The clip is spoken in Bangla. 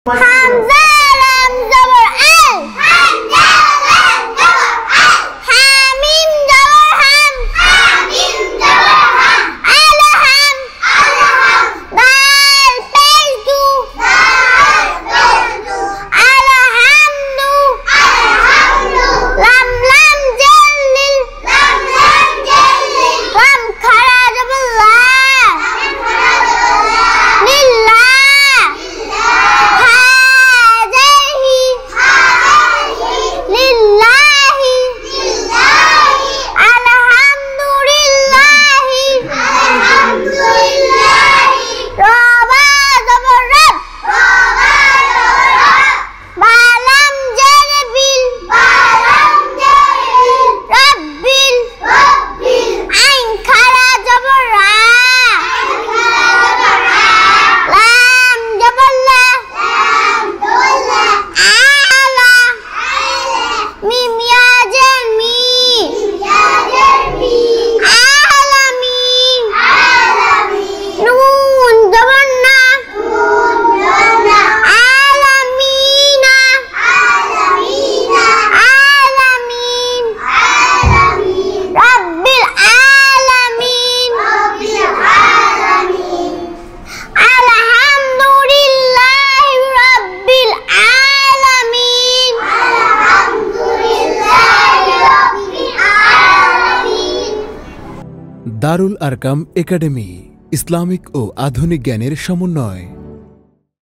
হামজা লাম জবর আল, হামজা লাম জবর আল। হামিম জবর হাম, হামিম জবর হাম। আলহাম, আলহাম। দাল পেশ দু, দাল পেশ দু। আলহামদু, আলহামদু। লাম লাম জাল্লিল, লাম লাম জাল্লিল। লাম খারা জবর লা, লাম খারা জবর লা। লিল্লাহ, দারুল আরকাম একাডেমি, ইসলামিক ও আধুনিক জ্ঞানের সমন্বয়।